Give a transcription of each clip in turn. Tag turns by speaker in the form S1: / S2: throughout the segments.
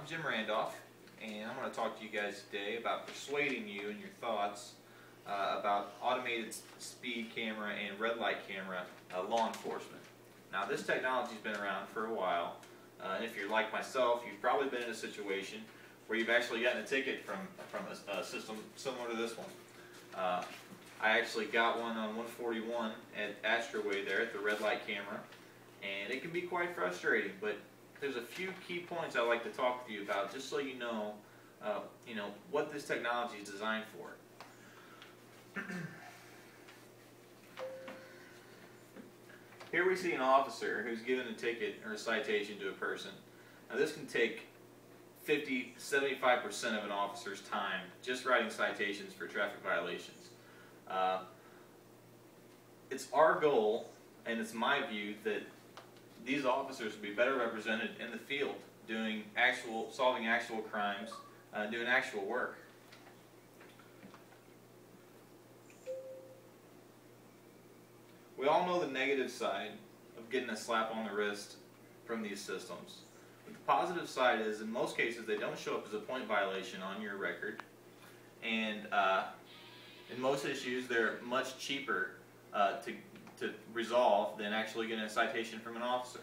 S1: Jim Randolph, and I'm going to talk to you guys today about persuading you and your thoughts about automated speed camera and red light camera law enforcement. Now, this technology has been around for a while, and if you're like myself, you've probably been in a situation where you've actually gotten a ticket from a system similar to this one. I actually got one on 141 at Astroway there at the red light camera, and it can be quite frustrating, but there's a few key points I'd like to talk to you about just so you know what this technology is designed for. Here we see an officer who's given a ticket or a citation to a person. Now this can take 50–75% of an officer's time just writing citations for traffic violations. It's our goal, and it's my view, that these officers will be better represented in the field, solving actual crimes, doing actual work. We all know the negative side of getting a slap on the wrist from these systems. But the positive side is, in most cases, they don't show up as a point violation on your record. And in most issues, they're much cheaper to resolve than actually getting a citation from an officer.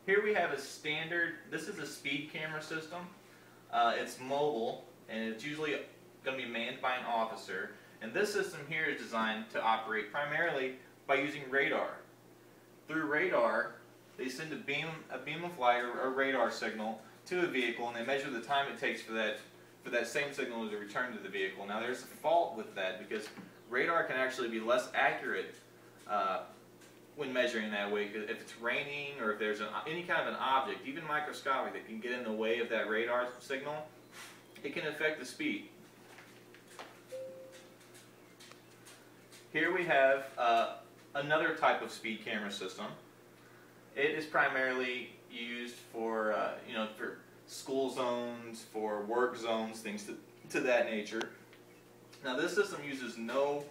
S1: Here we have a standard, this is a speed camera system. It's mobile, and it's usually going to be manned by an officer. And this system here is designed to operate primarily by using radar. Through radar, they send a beam of light or a radar signal to a vehicle, and they measure the time it takes for that same signal to return to the vehicle. Now there's a fault with that because radar can actually be less accurate when measuring that way. If it's raining or if there's any kind of an object, even microscopic, that can get in the way of that radar signal, it can affect the speed. Here we have another type of speed camera system. It is primarily used for for school zones, for work zones, things to that nature. Now this system uses no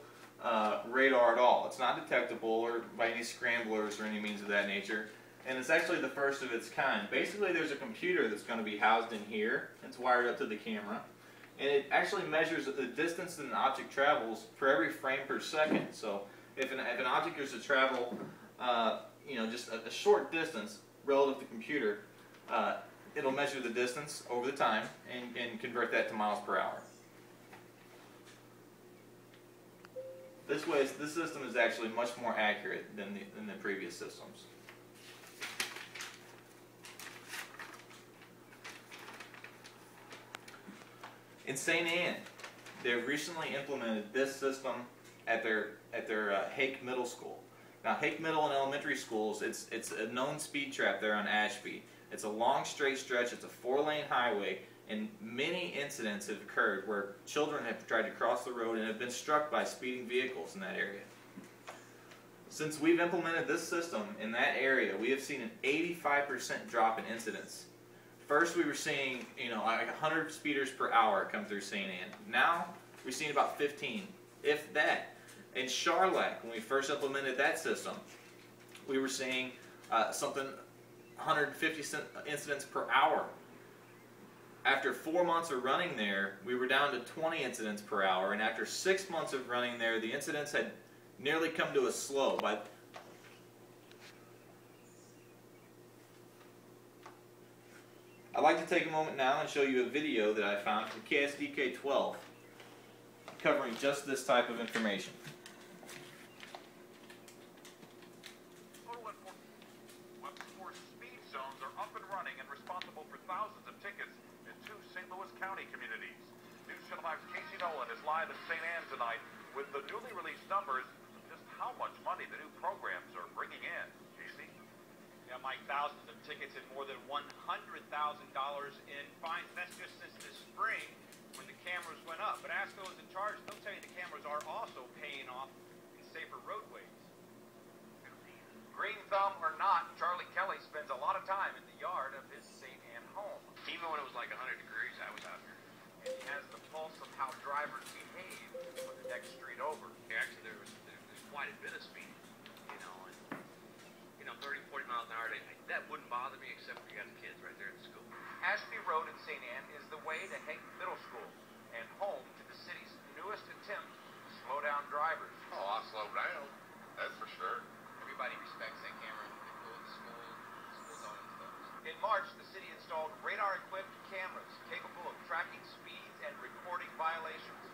S1: radar at all. It's not detectable or by any scramblers or any means of that nature, and it's actually the first of its kind. Basically, there's a computer that's going to be housed in here. It's wired up to the camera, and it actually measures the distance that an object travels for every frame per second. So if an object is to travel just a short distance relative to the computer, it'll measure the distance over the time and convert that to miles per hour. This system is actually much more accurate than the previous systems. In St. Ann, they've recently implemented this system at their Hake Middle School. Now, Hake Middle and Elementary Schools, it's a known speed trap there on Ashby. It's a long straight stretch. It's a 4-lane highway. And many incidents have occurred where children have tried to cross the road and have been struck by speeding vehicles in that area. Since we've implemented this system in that area, we have seen an 85% drop in incidents. First, we were seeing like 100 speeders per hour come through St. Ann. Now, we're seeing about 15, if that. In Charlotte, when we first implemented that system, we were seeing 150 incidents per hour. After 4 months of running there, we were down to 20 incidents per hour, and after 6 months of running there, the incidents had nearly come to a slow. I'd like to take a moment now and show you a video that I found from KSDK-12 covering just this type of information.
S2: Speed zones are up and running and responsible for thousands of tickets in 2 St. Louis County communities. News Channel 5's Casey Nolan is live in St. Ann tonight with the newly released numbers of just how much money the new programs are bringing in. Casey?
S3: Yeah, Mike, thousands of tickets and more than $100,000 in fines. That's just since this spring when the cameras went up. But ask those in charge, they'll tell you the cameras are also paying off in safer roadways.
S2: Green thumb or not, Charlie Kelly spends a lot of time in the yard of his St. Ann home.
S4: Even when it was like 100 degrees, I was out here.
S2: And he has the pulse of how drivers behave on the next street over.
S4: Actually, there's quite a bit of speeding. That wouldn't bother me except if you got the kids right there at the school.
S3: Ashby Road in St. Anne is the way to Hank Middle School and home to the city's newest attempt to slow down drivers.
S5: Oh, I'll slow down. That's for sure.
S6: Everybody respects that camera. They go to the school zone and stuff.
S3: In March, the city installed radar-equipped cameras capable of tracking speeds and recording violations.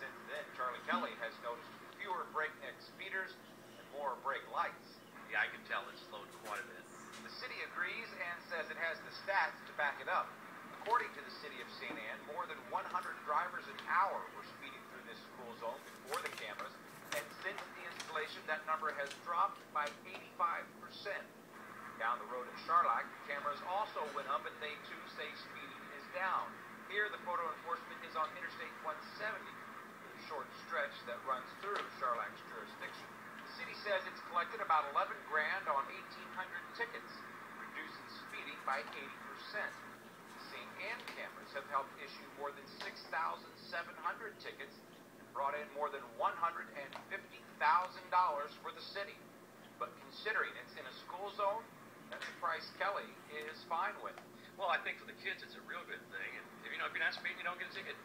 S3: Since then, Charlie Kelly has noticed fewer breakneck speeders and more brake lights.
S4: Yeah, I can tell it's slowed quite a bit.
S3: The city agrees and says it has the stats to back it up. According to the city of St. Anne, more than 100 drivers an hour were speeding through this school zone before the cameras, and since the installation, that number has dropped by 85%. Down the road in Charlotte, cameras also went up, and they too say speeding is down. Here, the photo enforcement is on Interstate 170, a short stretch that runs through Charlotte's jurisdiction. The city says it's collected about 11 grand on 1,800 tickets, reducing speeding by 80%. St. Anne cameras have helped issue more than 6,700 tickets and brought in more than $150,000 for the city. But considering it's in a school zone, that's a price Kelly is fine with.
S4: Well, I think for the kids it's a real good thing. And if you're not speeding, you don't get a ticket.